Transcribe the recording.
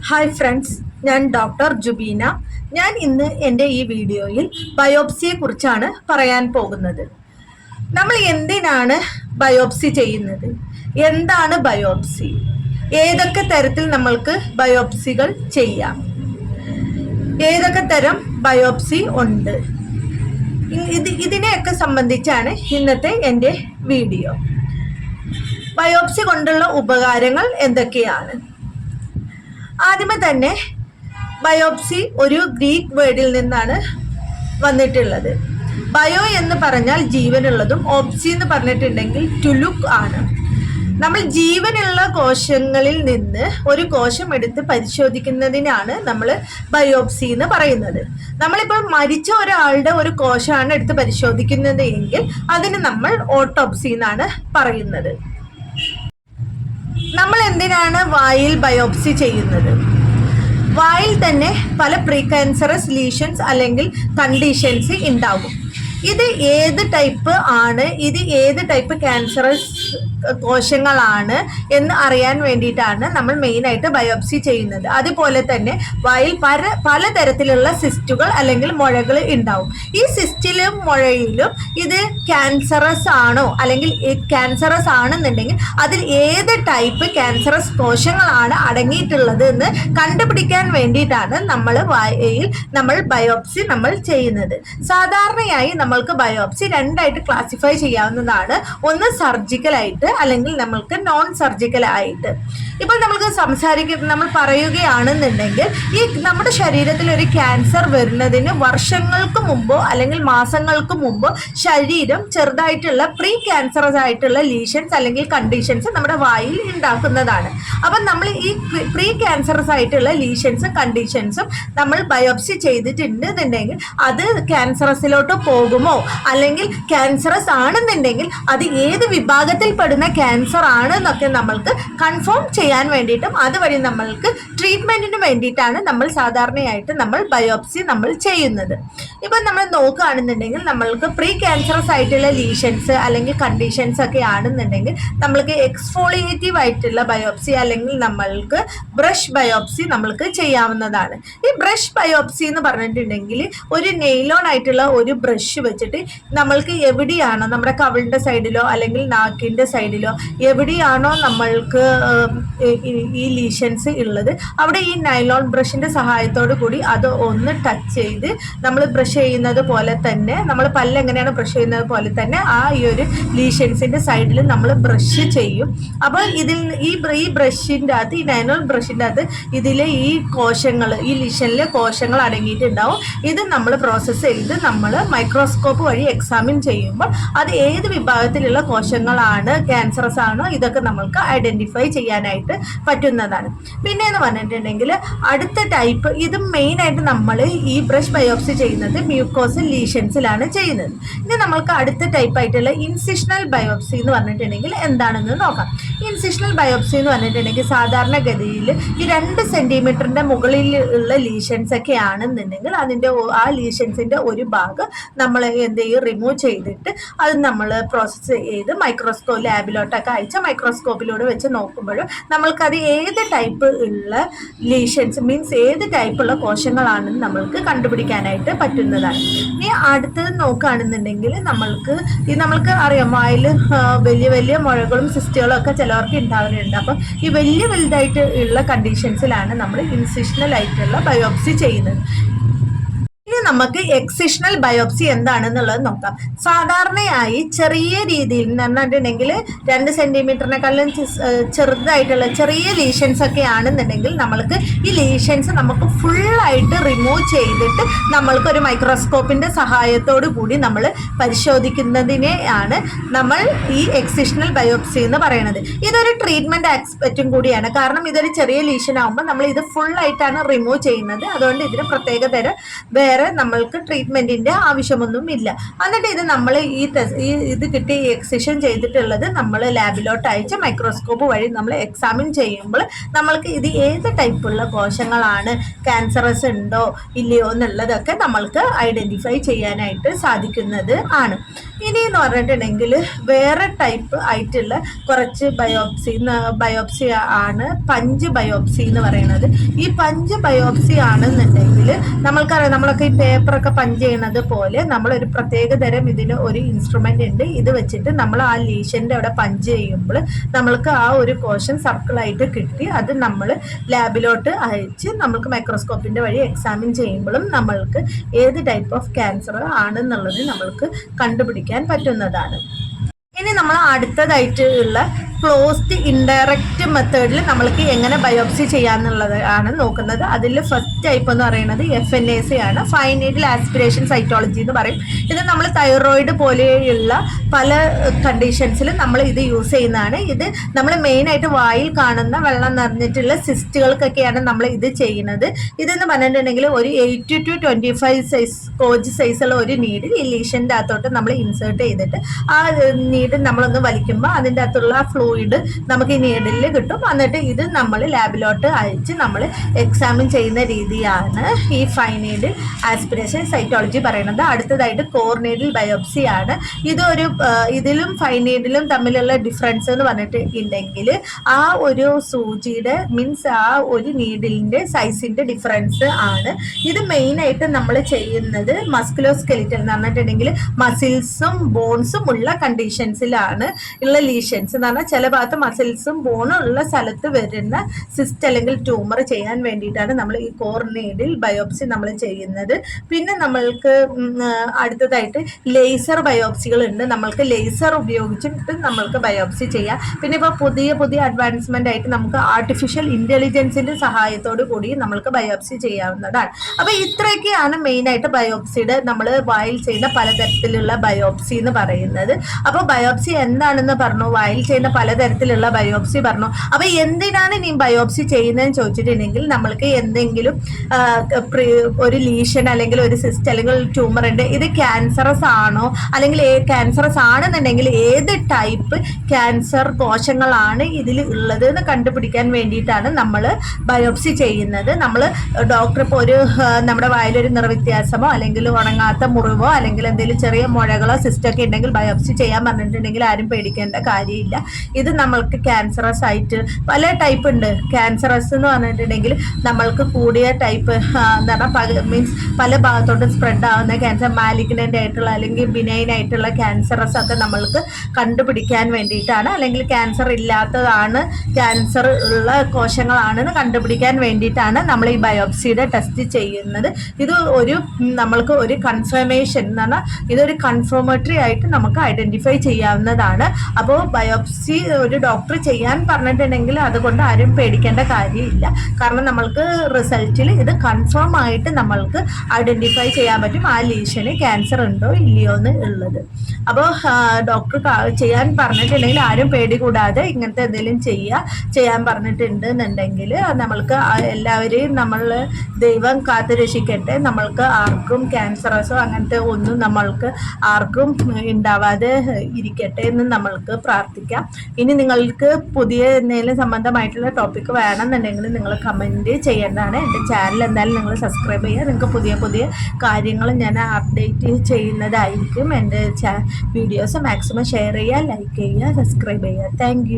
Hi friends, ഞാൻ doctor Jubeena. ഞാൻ ഇന്ന് എൻ്റെ ഈ വീഡിയോയിൽ ബയോപ്സിയെ കുറിച്ചാണ് പറയാൻ പോകുന്നത്. നമ്മൾ എന്തിനാണ് ബയോപ്സി ചെയ്യുന്നത്? എന്താണ് ബയോപ്സി? ഏതൊക്കെ തരത്തിൽ നമ്മൾക്ക് ബയോപ്സികൾ ചെയ്യാം? ഏതൊക്കെ തരം ബയോപ്സി ഉണ്ട്? ഇതിനെയൊക്കെ സംബന്ധിച്ചാണ് ഇന്നത്തെ എൻ്റെ വീഡിയോ. ബയോപ്സി കൊണ്ടുള്ള ഉപകാരങ്ങൾ എന്തൊക്കെയാണ്? ആദ്യമേ തന്നെ ബയോപ്സി ഒരു ഗ്രീക്ക് വേർഡിൽ നിന്നാണ് വന്നിട്ടുള്ളത്. ബയോ എന്ന് പറഞ്ഞാൽ ജീവനുള്ളതും, ഓപ്സി എന്ന് പറഞ്ഞിട്ടുണ്ടെങ്കിൽ ടു ലുക്ക് ആണ്. നമ്മൾ ജീവനുള്ള കോശങ്ങളിൽ നിന്ന് ഒരു കോശം എടുത്ത് പരിശോധിക്കുന്നതിനാണ് നമ്മൾ ബയോപ്സി എന്ന് പറയുന്നത്. നമ്മളിപ്പോൾ മരിച്ച ഒരാളുടെ ഒരു കോശമാണ് എടുത്ത് പരിശോധിക്കുന്നത് എങ്കിൽ അതിന് നമ്മൾ ഓട്ടോപ്സി എന്നാണ് പറയുന്നത്. നമ്മൾ എന്തിനാണ് വായിൽ ബയോപ്സി ചെയ്യുന്നത്? വായിൽ തന്നെ പല പ്രീ ക്യാൻസറസ് ലീഷൻസ് അല്ലെങ്കിൽ കണ്ടീഷൻസ് ഉണ്ടാകും. ഇത് ഏത് ടൈപ്പ് ആണ്, ഇത് ഏത് ടൈപ്പ് ക്യാൻസറസ് കോശങ്ങളാണ് എന്ന് അറിയാൻ വേണ്ടിയിട്ടാണ് നമ്മൾ മെയിനായിട്ട് ബയോപ്സി ചെയ്യുന്നത്. അതുപോലെ തന്നെ വായിൽ പലതരത്തിലുള്ള സിസ്റ്റുകൾ അല്ലെങ്കിൽ മുഴകൾ ഉണ്ടാവും. ഈ സിസ്റ്റിലും മുഴയിലും ഇത് ക്യാൻസറസ് ആണോ അല്ലെങ്കിൽ ക്യാൻസറസ് ആണെന്നുണ്ടെങ്കിൽ അതിൽ ഏത് ടൈപ്പ് ക്യാൻസറസ് കോശങ്ങളാണ് അടങ്ങിയിട്ടുള്ളത് എന്ന് കണ്ടുപിടിക്കാൻ വേണ്ടിയിട്ടാണ് നമ്മൾ ബയോപ്സി ചെയ്യുന്നത്. സാധാരണയായി നമ്മൾക്ക് ബയോപ്സി രണ്ടായിട്ട് ക്ലാസിഫൈ ചെയ്യാവുന്നതാണ്. ഒന്ന് സർജിക്കൽ ആയിട്ട് അല്ലെങ്കിൽ നമ്മൾക്ക് നോൺ സർജിക്കൽ ആയിട്ട്. ഇപ്പോൾ നമ്മൾ പറയുകയാണെന്നുണ്ടെങ്കിൽ ഈ നമ്മുടെ ശരീരത്തിൽ ഒരു ക്യാൻസർ വരുന്നതിന് വർഷങ്ങൾക്ക് മുമ്പോ അല്ലെങ്കിൽ മാസങ്ങൾക്ക് മുമ്പോ ശരീരം ചെറുതായിട്ടുള്ള പ്രീ ക്യാൻസറസ് ആയിട്ടുള്ള ലീഷൻസ് അല്ലെങ്കിൽ കണ്ടീഷൻസ് നമ്മുടെ വായിൽ ഉണ്ടാക്കുന്നതാണ്. അപ്പം നമ്മൾ ഈ പ്രീ ക്യാൻസറസ് ആയിട്ടുള്ള ലീഷൻസും കണ്ടീഷൻസും നമ്മൾ ബയോപ്സി ചെയ്തിട്ടുണ്ടെന്നുണ്ടെങ്കിൽ അത് ക്യാൻസറസിലോട്ട് പോകുമോ അല്ലെങ്കിൽ ക്യാൻസറസ് ആണെന്നുണ്ടെങ്കിൽ അത് ഏത് വിഭാഗത്തിൽ പെടുന്ന ക്യാൻസർ ആണ് എന്നൊക്കെ നമ്മൾക്ക് കൺഫേം ചെയ്യാൻ വേണ്ടിയിട്ടും അതുവഴി നമ്മൾക്ക് ട്രീറ്റ്മെന്റിന് വേണ്ടിയിട്ടാണ് നമ്മൾ സാധാരണയായിട്ട് ബയോപ്സി ചെയ്യുന്നത്. ഇപ്പം നമ്മൾ നോക്കുകയാണെന്നുണ്ടെങ്കിൽ നമ്മൾക്ക് പ്രീ ക്യാൻസറസ് ആയിട്ടുള്ള ലീഷൻസ് അല്ലെങ്കിൽ കണ്ടീഷൻസ് ഒക്കെ ആണെന്നുണ്ടെങ്കിൽ നമ്മൾക്ക് എക്സ്ഫോളിയേറ്റീവ് ആയിട്ടുള്ള ബയോപ്സി അല്ലെങ്കിൽ നമ്മൾക്ക് ബ്രഷ് ബയോപ്സി ചെയ്യാവുന്നതാണ്. ഈ ബ്രഷ് ബയോപ്സി എന്ന് പറഞ്ഞിട്ടുണ്ടെങ്കിൽ ഒരു നെയിലോൺ ആയിട്ടുള്ള ഒരു ബ്രഷ് വെച്ചിട്ട് നമ്മൾക്ക് എവിടെയാണോ നമ്മുടെ കവിളിൻ്റെ സൈഡിലോ അല്ലെങ്കിൽ നാക്കിൻ്റെ സൈഡിലോ എവിടെയാണോ നമ്മൾക്ക് ഈ ലീഷൻസ് ഉള്ളത് അവിടെ ഈ നൈലോൺ ബ്രഷിൻ്റെ സഹായത്തോടു കൂടി അത് ഒന്ന് ടച്ച് ചെയ്ത് നമ്മൾ ബ്രഷ് ചെയ്യുന്നത് പോലെ തന്നെ, നമ്മൾ പല്ല് എങ്ങനെയാണ് ബ്രഷ് ചെയ്യുന്നത് പോലെ തന്നെ ഈ ഒരു ലീഷൻസിൻ്റെ സൈഡിൽ നമ്മൾ ബ്രഷ് ചെയ്യും. അപ്പോൾ ഈ ബ്രഷിൻ്റെ അകത്ത്, ഈ നൈലോൺ ബ്രഷിൻ്റെ അകത്ത് ഇതിലെ ഈ കോശങ്ങൾ, ഈ ലീഷനിലെ കോശങ്ങൾ അടങ്ങിയിട്ടുണ്ടാവും. ഇത് നമ്മൾ പ്രോസസ്സ് ചെയ്ത് നമ്മൾ മൈക്രോസ്കോപ്പ് വഴി എക്സാമിൻ ചെയ്യുമ്പോൾ അത് ഏത് വിഭാഗത്തിലുള്ള കോശങ്ങളാണ്, ക്യാൻസറസ് ആണോ, ഇതൊക്കെ നമ്മൾക്ക് ഐഡൻറ്റിഫൈ ചെയ്യാനായിട്ട് പറ്റുന്നതാണ്. പിന്നെ എന്ന് പറഞ്ഞിട്ടുണ്ടെങ്കിൽ അടുത്ത ടൈപ്പ്, ഇത് മെയിനായിട്ട് നമ്മൾ ഈ ബ്രഷ് ബയോപ്സി ചെയ്യുന്നത് മ്യൂക്കോസൽ ലീഷൻസിലാണ് ചെയ്യുന്നത്. ഇനി നമ്മൾക്ക് അടുത്ത ടൈപ്പായിട്ടുള്ള ഇൻസിഷണൽ ബയോപ്സി എന്ന് പറഞ്ഞിട്ടുണ്ടെങ്കിൽ എന്താണെന്ന് നോക്കാം. ഇൻസിഷണൽ ബയോപ്സി എന്ന് പറഞ്ഞിട്ടുണ്ടെങ്കിൽ സാധാരണഗതിയിൽ ഈ 2 സെൻറ്റിമീറ്ററിൻ്റെ മുകളിൽ ഉള്ള ലീഷൻസ് ഒക്കെ ആണെന്നുണ്ടെങ്കിൽ ആ ലീഷൻസിൻ്റെ ഒരു ഭാഗം നമ്മൾ റിമൂവ് ചെയ്തിട്ട് അത് നമ്മൾ പ്രോസസ്സ് ചെയ്ത് ലാബിലോട്ടൊക്കെ അയച്ച മൈക്രോസ്കോപ്പിലൂടെ വെച്ച് നോക്കുമ്പോൾ നമ്മൾക്കത് ഏത് ടൈപ്പ് ഉള്ള ലീഷൻസ് മീൻസ് ഏത് ടൈപ്പുള്ള കോശങ്ങളാണെന്ന് നമ്മൾക്ക് കണ്ടുപിടിക്കാനായിട്ട് പറ്റുന്നതാണ്. ഇനി അടുത്തത് നോക്കുകയാണെന്നുണ്ടെങ്കിൽ നമ്മൾക്ക് അറിയാം വായിൽ വലിയ വലിയ മുഴകളും സിസ്റ്റുകളും ഒക്കെ ചിലവർക്ക് ഉണ്ടാകുന്നുണ്ട്. അപ്പം ഈ വലുതായിട്ട് ഉള്ള കണ്ടീഷൻസിലാണ് നമ്മൾ ഇൻസിഷണൽ ആയിട്ടുള്ള ബയോപ്സി ചെയ്യുന്നത്. ഇനി നമുക്ക് എക്സിഷണൽ ബയോപ്സി എന്താണെന്നുള്ളത് നോക്കാം. സാധാരണയായി ചെറിയ രീതിയിൽ എന്ന് പറഞ്ഞിട്ടുണ്ടെങ്കിൽ 2 സെൻറ്റിമീറ്ററിനെക്കാളും ചെറുതായിട്ടുള്ള ചെറിയ ലീഷൻസ് ഒക്കെ ആണെന്നുണ്ടെങ്കിൽ നമ്മൾക്ക് ഈ ലീഷൻസ് നമുക്ക് ഫുള്ളായിട്ട് റിമൂവ് ചെയ്തിട്ട് നമ്മൾക്കൊരു മൈക്രോസ്കോപ്പിൻ്റെ സഹായത്തോടു കൂടി നമ്മൾ പരിശോധിക്കുന്നതിനെയാണ് നമ്മൾ ഈ എക്സിഷണൽ ബയോപ്സി എന്ന് പറയുന്നത്. ഇതൊരു ട്രീറ്റ്മെൻറ്റ് ആസ്പെക്റ്റും കൂടിയാണ്. കാരണം ഇതൊരു ചെറിയ ലീഷൻ ആകുമ്പോൾ നമ്മൾ ഇത് ഫുള്ളായിട്ടാണ് റിമൂവ് ചെയ്യുന്നത്. അതുകൊണ്ട് ഇതിന് പ്രത്യേക തരം വേറെ നമ്മൾക്ക് ട്രീറ്റ്മെൻറ്റിൻ്റെ ആവശ്യമൊന്നും ഇല്ല. എന്നിട്ട് ഇത് നമ്മൾ ഇത് കിട്ടി എക്സിഷൻ ചെയ്തിട്ടുള്ളത് നമ്മൾ ലാബിലോട്ട് അയച്ച് മൈക്രോസ്കോപ്പ് വഴി നമ്മൾ എക്സാമിൻ ചെയ്യുമ്പോൾ നമ്മൾക്ക് ഇത് ഏത് ടൈപ്പുള്ള കോശങ്ങളാണ്, ക്യാൻസറസ് ഉണ്ടോ ഇല്ലയോ എന്നുള്ളതൊക്കെ നമ്മൾക്ക് ഐഡൻറ്റിഫൈ ചെയ്യാനായിട്ട് സാധിക്കുന്നത് ആണ്. ഇനി എന്ന് പറഞ്ഞിട്ടുണ്ടെങ്കിൽ വേറെ ടൈപ്പ് ആയിട്ടുള്ള കുറച്ച് ബയോപ്സി ആണ് പഞ്ച് ബയോപ്സി എന്ന് പറയുന്നത്. ഈ പഞ്ച് ബയോപ്സി ആണെന്നുണ്ടെങ്കിൽ നമ്മൾക്കറിയാം, നമ്മളൊക്കെ ഈ പേപ്പറൊക്കെ പഞ്ച് ചെയ്യുന്നത് പോലെ നമ്മളൊരു പ്രത്യേക തരം ഇതിന് ഒരു ഇൻസ്ട്രുമെൻ്റ് ഉണ്ട്. ഇത് വെച്ചിട്ട് നമ്മൾ ആ ലീഷൻ്റെ അവിടെ പഞ്ച് ചെയ്യുമ്പോൾ നമ്മൾക്ക് ആ ഒരു കോശം സർക്കിളായിട്ട് കിട്ടി അത് നമ്മൾ ലാബിലോട്ട് അയച്ച് നമ്മൾക്ക് മൈക്രോസ്കോപ്പിൻ്റെ വഴി എക്സാമിൻ ചെയ്യുമ്പോഴും നമ്മൾക്ക് ഏത് ടൈപ്പ് ഓഫ് ക്യാൻസർ ആണെന്നുള്ളത് നമ്മൾക്ക് കണ്ടുപിടിക്കാൻ പറ്റുന്നതാണ്. ഇനി നമ്മൾ അടുത്തതായിട്ട് ഉള്ള ക്ലോസ്ഡ് ഇൻഡയറക്റ്റ് മെത്തേഡിൽ നമ്മൾക്ക് എങ്ങനെ ബയോപ്സി ചെയ്യാന്നുള്ളത് ആണ് നോക്കുന്നത്. അതിൽ ഫസ്റ്റ് ടൈപ്പ് എന്ന് പറയുന്നത് FNAC ആണ്, ഫൈൻ നീഡിൽ ആസ്പിരേഷൻ സൈറ്റോളജി എന്ന് പറയും. ഇത് നമ്മൾ തൈറോയിഡ് പോലെയുള്ള പല കണ്ടീഷൻസിലും നമ്മൾ ഇത് യൂസ് ചെയ്യുന്നതാണ്. ഇത് നമ്മൾ മെയിനായിട്ട് വായിൽ കാണുന്ന വെള്ളം നിറഞ്ഞിട്ടുള്ള സിസ്റ്റുകൾക്കൊക്കെയാണ് നമ്മൾ ഇത് ചെയ്യുന്നത്. ഇതെന്ന് പറഞ്ഞിട്ടുണ്ടെങ്കിൽ ഒരു 8 to 25 കോജ് സൈസുള്ള ഒരു നീഡിൽ ഈ ലീഷൻ്റെ അകത്തോട്ട് നമ്മൾ ഇൻസേർട്ട് ചെയ്തിട്ട് ആ നീഡിൽ നമ്മളൊന്ന് വലിക്കുമ്പോൾ അതിൻ്റെ അകത്തുള്ള ഫ്ലൂയിഡ് നമുക്ക് ഈ നീഡിൽ കിട്ടും. എന്നിട്ട് ഇത് നമ്മൾ ലാബിലോട്ട് അയച്ച് നമ്മൾ എക്സാമിൻ ചെയ്യുന്ന രീതിയാണ് ഈ ഫൈൻ നീഡിൽ ആസ്പിരേഷൻ സൈറ്റോളജി പറയുന്നത്. അടുത്തതായിട്ട് കോർ നീഡിൽ ബയോപ്സി ആണ്. ഇതിലും ഫൈൻ നീഡിലും തമ്മിലുള്ള ഡിഫറൻസ് എന്ന് പറഞ്ഞിട്ട് ഉണ്ടെങ്കിൽ ആ ഒരു സൂചിയുടെ മീൻസ് ആ ഒരു നീഡിലിൻ്റെ സൈസിൻ്റെ ഡിഫറൻസ് ആണ്. ഇത് മെയിനായിട്ട് നമ്മൾ ചെയ്യുന്നത് മസ്കുലോസ്കെലിറ്റൽ എന്ന് പറഞ്ഞിട്ടുണ്ടെങ്കിൽ മസിൽസും ബോൺസും ഉള്ള കണ്ടീഷൻസിലാണ് ഉള്ള ലീഷൻസ് എന്ന് പറഞ്ഞാൽ ചില ഭാഗത്ത് മസിൽസും ബോണും ഉള്ള സ്ഥലത്ത് വരുന്ന സിസ്റ്റ് അല്ലെങ്കിൽ ട്യൂമർ ചെയ്യാൻ വേണ്ടിയിട്ടാണ് നമ്മൾ ഈ കോർ നീഡിൽ ബയോപ്സി നമ്മൾ ചെയ്യുന്നത്. പിന്നെ നമ്മൾക്ക് അടുത്തതായിട്ട് ലേസർ ബയോപ്സികൾ ഉണ്ട്. നമ്മൾക്ക് ലേസർ ഉപയോഗിച്ചിട്ട് നമ്മൾക്ക് ബയോപ്സി ചെയ്യാം. പിന്നെ ഇപ്പോൾ പുതിയ അഡ്വാൻസ്മെൻ്റ് ആയിട്ട് നമുക്ക് ആർട്ടിഫിഷ്യൽ ഇൻ്റലിജൻസിൻ്റെ സഹായത്തോടു കൂടി നമ്മൾക്ക് ബയോപ്സി ചെയ്യാവുന്നതാണ്. അപ്പോൾ ഇത്രയൊക്കെയാണ് മെയിനായിട്ട് ബയോപ്സിയുടെ നമ്മൾ വായിൽ ചെയ്യുന്ന പലതരത്തിലുള്ള ബയോപ്സി എന്ന് പറയുന്നത്. അപ്പോൾ ബയോപ്സി എന്താണെന്ന് പറഞ്ഞു, വായിൽ ചെയ്യുന്ന പലതരത്തിലുള്ള ബയോപ്സി പറഞ്ഞു. അപ്പോൾ എന്തിനാണ് നീ ബയോപ്സി ചെയ്യുന്നതെന്ന് ചോദിച്ചിട്ടുണ്ടെങ്കിൽ നമ്മൾക്ക് എന്തെങ്കിലും ഒരു ലീഷൻ അല്ലെങ്കിൽ ഒരു സിസ്റ്റ് അല്ലെങ്കിൽ ഒരു ട്യൂമർ ഉണ്ട്, ഇത് ക്യാൻസറസ് ആണോ അല്ലെങ്കിൽ ക്യാൻസറസ് ആണെന്നുണ്ടെങ്കിൽ ഏത് ടൈപ്പ് ക്യാൻസർ കോശങ്ങളാണ് ഇതിൽ ഉള്ളത് എന്ന് കണ്ടുപിടിക്കാൻ വേണ്ടിയിട്ടാണ് നമ്മൾ ബയോപ്സി ചെയ്യുന്നത്. നമ്മൾ ഡോക്ടർ ഇപ്പോൾ നമ്മുടെ വായിലൊരു നിറവ്യത്യാസമോ അല്ലെങ്കിൽ ഉണങ്ങാത്ത മുറിവോ അല്ലെങ്കിൽ എന്തെങ്കിലും ചെറിയ മുഴകളോ സിസ്റ്റൊക്കെ ഉണ്ടെങ്കിൽ ബയോപ്സി ചെയ്യാൻ പറഞ്ഞിട്ടുണ്ടെങ്കിൽ ആരും പേടിക്കേണ്ട കാര്യമില്ല. ഇത് നമ്മൾക്ക് ക്യാൻസറസ് ആയിട്ട് പല ടൈപ്പ് ഉണ്ട്. ക്യാൻസറസ് എന്ന് പറഞ്ഞിട്ടുണ്ടെങ്കിൽ നമ്മൾക്ക് കൂടിയ ടൈപ്പ് എന്ന് പറഞ്ഞാൽ മീൻസ് പല ഭാഗത്തോട്ടും സ്പ്രെഡ് ആവുന്ന ക്യാൻസർ, മാലിഗ്നൻ്റ് ആയിട്ടുള്ള അല്ലെങ്കിൽ ബിനൈൻ ആയിട്ടുള്ള ക്യാൻസറസ് ഒക്കെ നമ്മൾക്ക് കണ്ടുപിടിക്കാൻ വേണ്ടിയിട്ടാണ്. അല്ലെങ്കിൽ ക്യാൻസർ ഇല്ലാത്തതാണ്, ക്യാൻസർ ഉള്ള കോശങ്ങളാണെന്ന് കണ്ടുപിടിക്കാൻ വേണ്ടിയിട്ടാണ് നമ്മൾ ഈ ബയോപ്സിയുടെ ടെസ്റ്റ് ചെയ്യുന്നത്. ഇത് നമ്മൾക്ക് ഒരു കൺഫർമേഷൻ എന്ന് പറഞ്ഞാൽ ഇതൊരു കൺഫർമേറ്ററി ആയിട്ട് നമുക്ക് ഐഡൻറ്റിഫൈ ചെയ്യാവുന്നതാണ്. അപ്പോൾ ബയോപ്സി ഒരു ഡോക്ടർ ചെയ്യാൻ പറഞ്ഞിട്ടുണ്ടെങ്കിൽ അതുകൊണ്ട് ആരും പേടിക്കേണ്ട കാര്യമില്ല. കാരണം നമ്മൾക്ക് റിസൾട്ടിൽ ഇത് കൺഫേം ആയിട്ട് നമ്മൾക്ക് ഐഡൻറ്റിഫൈ ചെയ്യാൻ പറ്റും ആ ലീഷന് ക്യാൻസർ ഉണ്ടോ ഇല്ലയോ എന്ന് ഉള്ളത്. അപ്പോൾ ഡോക്ടർ ചെയ്യാൻ പറഞ്ഞിട്ടുണ്ടെങ്കിൽ ആരും പേടി കൂടാതെ ഇങ്ങനത്തെ എന്തെങ്കിലും ചെയ്യാൻ പറഞ്ഞിട്ടുണ്ട് എന്നുണ്ടെങ്കിൽ നമ്മൾക്ക് എല്ലാവരെയും നമ്മൾ ദൈവം കാത്തു രക്ഷിക്കട്ടെ. നമ്മൾക്ക് ആർക്കും ക്യാൻസറസോ അങ്ങനത്തെ ഒന്നും നമ്മൾക്ക് ആർക്കും ഉണ്ടാവാതെ ഇരിക്കട്ടെ എന്ന് നമ്മൾക്ക് പ്രാർത്ഥിക്കാം. ഇനി നിങ്ങൾക്ക് പുതിയ എന്തെങ്കിലും സംബന്ധമായിട്ടുള്ള ടോപ്പിക്ക് വേണമെന്നുണ്ടെങ്കിൽ നിങ്ങൾ കമൻറ്റ് ചെയ്യേണ്ടതാണ്. എൻ്റെ ചാനൽ എന്തായാലും നിങ്ങൾ സബ്സ്ക്രൈബ് ചെയ്യുക. നിങ്ങൾക്ക് പുതിയ കാര്യങ്ങൾ ഞാൻ അപ്ഡേറ്റ് ചെയ്യുന്നതായിരിക്കും. എൻ്റെ വീഡിയോസ് മാക്സിമം ഷെയർ ചെയ്യുക, ലൈക്ക് ചെയ്യുക, സബ്സ്ക്രൈബ് ചെയ്യുക. താങ്ക്